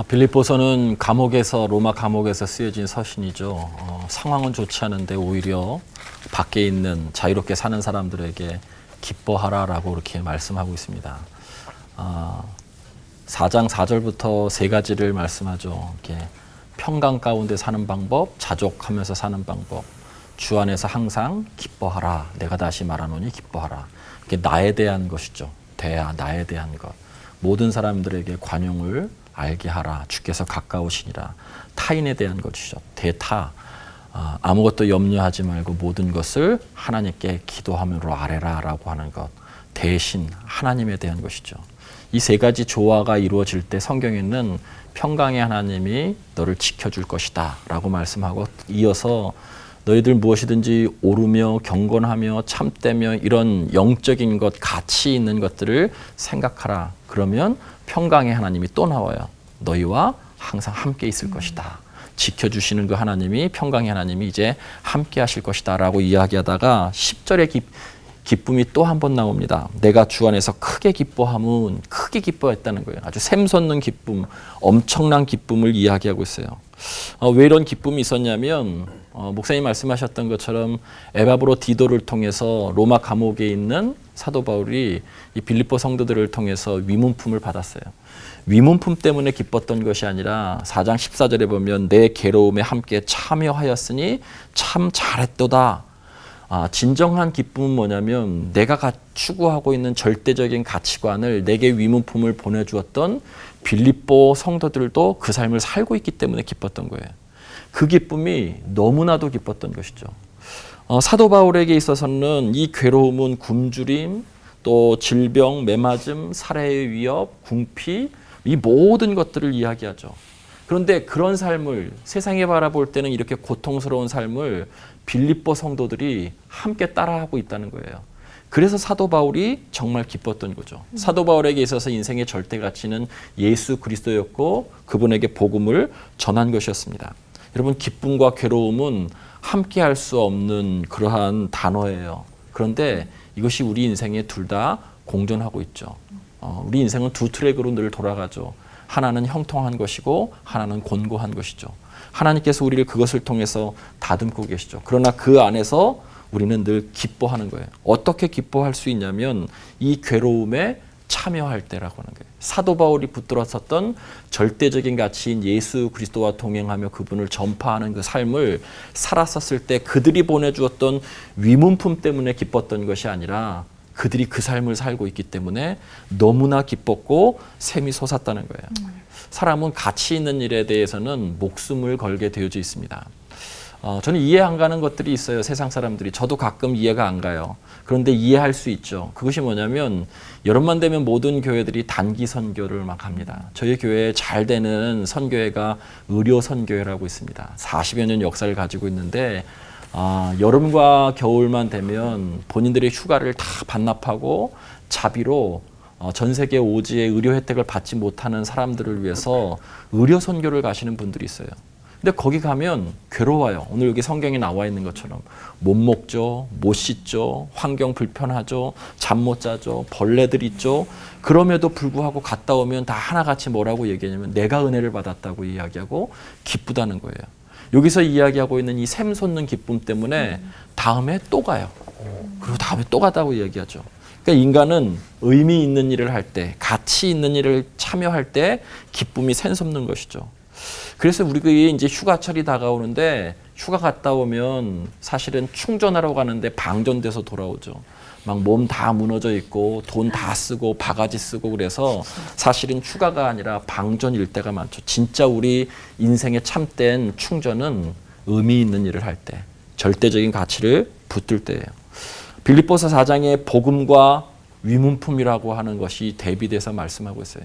빌립보서는 로마 감옥에서 쓰여진 서신이죠. 상황은 좋지 않은데 오히려 밖에 있는 자유롭게 사는 사람들에게 기뻐하라라고 이렇게 말씀하고 있습니다. 4장 4절부터 세 가지를 말씀하죠. 이렇게 평강 가운데 사는 방법, 자족하면서 사는 방법, 주 안에서 항상 기뻐하라. 내가 다시 말하노니 기뻐하라. 이게 나에 대한 것이죠. 나에 대한 것. 모든 사람들에게 관용을 알게 하라. 주께서 가까우시니라. 타인에 대한 것이죠. 대타. 아무것도 염려하지 말고 모든 것을 하나님께 기도함으로 아뢰라라고 하는 것. 대신 하나님에 대한 것이죠. 이 세 가지 조화가 이루어질 때 성경에는 평강의 하나님이 너를 지켜줄 것이다 라고 말씀하고 이어서 너희들 무엇이든지 오르며 경건하며 참되며 이런 영적인 것, 가치 있는 것들을 생각하라. 그러면 평강의 하나님이 또 나와요. 너희와 항상 함께 있을 것이다. 지켜주시는 그 하나님이, 평강의 하나님이 이제 함께 하실 것이다 라고 이야기하다가 10절의 기쁨이 또 한 번 나옵니다. 내가 주 안에서 크게 기뻐함은 크게 기뻐했다는 거예요. 아주 샘솟는 기쁨, 엄청난 기쁨을 이야기하고 있어요. 왜 이런 기쁨이 있었냐면 목사님 말씀하셨던 것처럼 에바브로 디도를 통해서 로마 감옥에 있는 사도 바울이 이 빌립보 성도들을 통해서 위문품을 받았어요. 위문품 때문에 기뻤던 것이 아니라 4장 14절에 보면 내 괴로움에 함께 참여하였으니 참 잘했도다. 진정한 기쁨은 뭐냐면 내가 추구하고 있는 절대적인 가치관을 내게 위문품을 보내주었던 빌립보 성도들도 그 삶을 살고 있기 때문에 기뻤던 거예요. 그 기쁨이 너무나도 기뻤던 것이죠. 사도 바울에게 있어서는 이 괴로움은 굶주림, 또 질병, 매맞음, 살해의 위협, 궁피, 이 모든 것들을 이야기하죠. 그런데 그런 삶을 세상에 바라볼 때는 이렇게 고통스러운 삶을 빌립보 성도들이 함께 따라하고 있다는 거예요. 그래서 사도 바울이 정말 기뻤던 거죠. 사도 바울에게 있어서 인생의 절대 가치는 예수 그리스도였고 그분에게 복음을 전한 것이었습니다. 여러분, 기쁨과 괴로움은 함께 할 수 없는 그러한 단어예요. 그런데 이것이 우리 인생에 둘 다 공존하고 있죠. 우리 인생은 두 트랙으로 늘 돌아가죠. 하나는 형통한 것이고 하나는 곤고한 것이죠. 하나님께서 우리를 그것을 통해서 다듬고 계시죠. 그러나 그 안에서 우리는 늘 기뻐하는 거예요. 어떻게 기뻐할 수 있냐면 이 괴로움에 참여할 때라고 하는 거예요. 사도 바울이 붙들었었던 절대적인 가치인 예수 그리스도와 동행하며 그분을 전파하는 그 삶을 살았었을 때 그들이 보내주었던 위문품 때문에 기뻤던 것이 아니라 그들이 그 삶을 살고 있기 때문에 너무나 기뻤고 샘이 솟았다는 거예요. 사람은 가치 있는 일에 대해서는 목숨을 걸게 되어져 있습니다. 저는 이해 안 가는 것들이 있어요. 세상 사람들이. 저도 가끔 이해가 안 가요. 그런데 이해할 수 있죠. 그것이 뭐냐면 여름만 되면 모든 교회들이 단기 선교를 막 합니다. 저희 교회에 잘 되는 선교회가 의료 선교회라고 있습니다. 40여 년 역사를 가지고 있는데 여름과 겨울만 되면 본인들의 휴가를 다 반납하고 자비로 전 세계 오지의 의료 혜택을 받지 못하는 사람들을 위해서 의료 선교를 가시는 분들이 있어요. 근데 거기 가면 괴로워요. 오늘 여기 성경에 나와 있는 것처럼 못 먹죠, 못 씻죠, 환경 불편하죠, 잠 못 자죠, 벌레들 있죠. 그럼에도 불구하고 갔다 오면 다 하나같이 뭐라고 얘기하냐면 내가 은혜를 받았다고 이야기하고 기쁘다는 거예요. 여기서 이야기하고 있는 이 샘솟는 기쁨 때문에 다음에 또 가요. 그리고 다음에 또 가다고 이야기하죠. 그러니까 인간은 의미 있는 일을 할 때, 가치 있는 일을 참여할 때 기쁨이 샘솟는 것이죠. 그래서 우리가 이제 휴가철이 다가오는데 휴가 갔다 오면 사실은 충전하러 가는데 방전돼서 돌아오죠. 막 몸 다 무너져 있고 돈 다 쓰고 바가지 쓰고 그래서 사실은 휴가가 아니라 방전일 때가 많죠. 진짜 우리 인생의 참된 충전은 의미 있는 일을 할 때, 절대적인 가치를 붙들 때예요. 빌립보서 4장의 복음과 위문품이라고 하는 것이 대비돼서 말씀하고 있어요.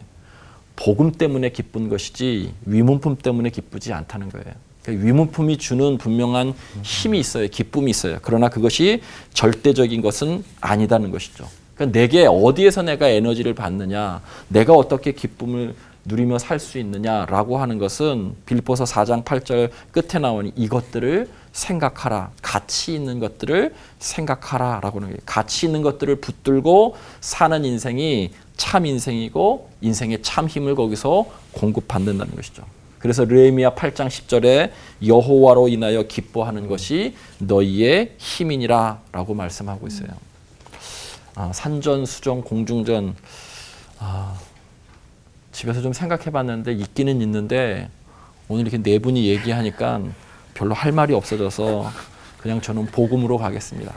복음 때문에 기쁜 것이지 위문품 때문에 기쁘지 않다는 거예요. 그러니까 위문품이 주는 분명한 힘이 있어요. 기쁨이 있어요. 그러나 그것이 절대적인 것은 아니다는 것이죠. 그러니까 내게 어디에서 내가 에너지를 받느냐, 내가 어떻게 기쁨을 누리며 살 수 있느냐라고 하는 것은 빌립보서 4장 8절 끝에 나오니 이것들을 생각하라. 가치 있는 것들을 생각하라라고 하는 거예요. 가치 있는 것들을 붙들고 사는 인생이 참 인생이고 인생의 참 힘을 거기서 공급받는다는 것이죠. 그래서 느헤미야 8장 10절에 여호와로 인하여 기뻐하는 것이 너희의 힘이니라 라고 말씀하고 있어요. 산전수전 공중전 집에서 좀 생각해 봤는데 있기는 있는데 오늘 이렇게 네 분이 얘기하니까 별로 할 말이 없어져서 그냥 저는 복음으로 가겠습니다.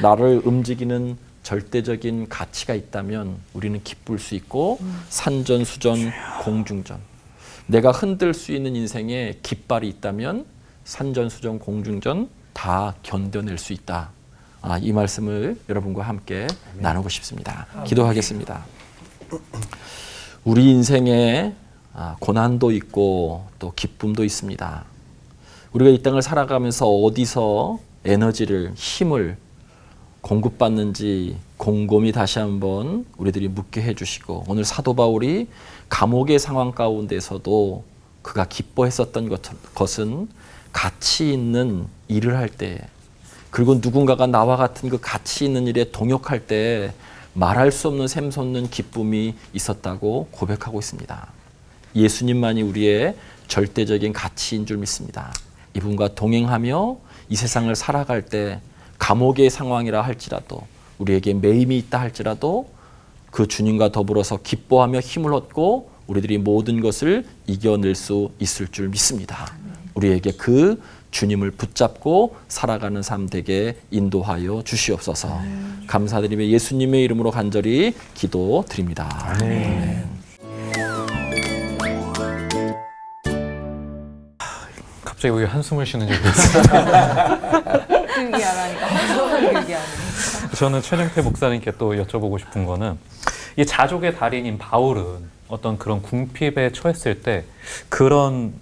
나를 움직이는 절대적인 가치가 있다면 우리는 기쁠 수 있고 산전수전 공중전 내가 흔들 수 있는 인생에 깃발이 있다면 산전수전 공중전 다 견뎌낼 수 있다. 이 말씀을 여러분과 함께 나누고 싶습니다. 기도하겠습니다. 우리 인생에 고난도 있고 또 기쁨도 있습니다. 우리가 이 땅을 살아가면서 어디서 에너지를, 힘을 공급받는지 곰곰이 다시 한번 우리들이 묻게 해주시고 오늘 사도 바울이 감옥의 상황 가운데서도 그가 기뻐했었던 것은 가치 있는 일을 할 때 그리고 누군가가 나와 같은 그 가치 있는 일에 동역할 때 말할 수 없는 샘솟는 기쁨이 있었다고 고백하고 있습니다. 예수님만이 우리의 절대적인 가치인 줄 믿습니다. 이분과 동행하며 이 세상을 살아갈 때 감옥의 상황이라 할지라도 우리에게 매임이 있다 할지라도 그 주님과 더불어서 기뻐하며 힘을 얻고 우리들이 모든 것을 이겨낼 수 있을 줄 믿습니다. 우리에게 그 주님을 붙잡고 살아가는 삶 되게 인도하여 주시옵소서. 감사드리며 예수님의 이름으로 간절히 기도드립니다. 아멘. 갑자기 왜 한숨을 쉬는 적이 있어요? 저는 최정태 목사님께 또 여쭤보고 싶은 거는 이 자족의 달인인 바울은 어떤 그런 궁핍에 처했을 때 그런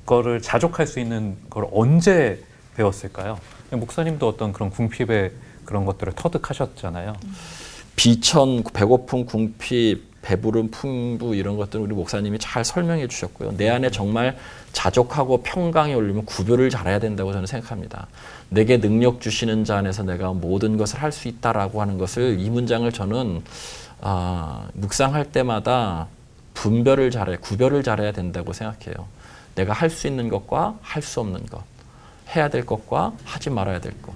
거를 자족할 수 있는 걸 언제 배웠을까요? 목사님도 어떤 그런 궁핍의 그런 것들을 터득하셨잖아요. 비천, 배고픔, 궁핍, 배부름, 풍부 이런 것들은 우리 목사님이 잘 설명해 주셨고요. 내 안에 정말 자족하고 평강이 오려면 구별을 잘해야 된다고 저는 생각합니다. 내게 능력 주시는 자 안에서 내가 모든 것을 할 수 있다라고 하는 것을 이 문장을 저는 묵상할 때마다 구별을 잘해야 된다고 생각해요. 내가 할 수 있는 것과 할 수 없는 것, 해야 될 것과 하지 말아야 될 것,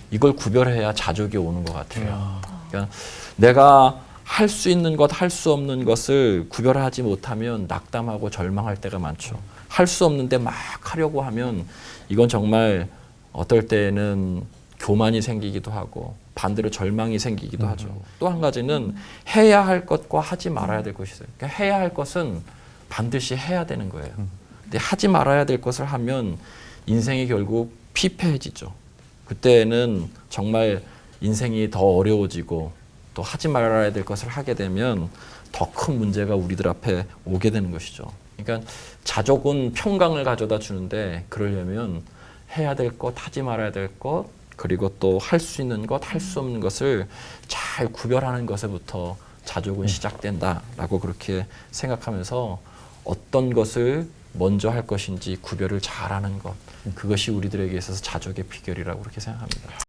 이걸 구별해야 자족이 오는 것 같아요. 그러니까 내가 할 수 있는 것, 할 수 없는 것을 구별하지 못하면 낙담하고 절망할 때가 많죠. 할 수 없는데 막 하려고 하면 이건 정말 어떨 때는 교만이 생기기도 하고 반대로 절망이 생기기도 하죠. 또 한 가지는 해야 할 것과 하지 말아야 될 것이 있어요. 그러니까 해야 할 것은 반드시 해야 되는 거예요. 근데 하지 말아야 될 것을 하면 인생이 결국 피폐해지죠. 그때는 정말 인생이 더 어려워지고 또 하지 말아야 될 것을 하게 되면 더 큰 문제가 우리들 앞에 오게 되는 것이죠. 그러니까 자족은 평강을 가져다 주는데 그러려면 해야 될 것, 하지 말아야 될 것, 그리고 또 할 수 있는 것, 할 수 없는 것을 잘 구별하는 것에부터 자족은 시작된다라고 그렇게 생각하면서 어떤 것을 먼저 할 것인지 구별을 잘하는 것, 그것이 우리들에게 있어서 자족의 비결이라고 그렇게 생각합니다.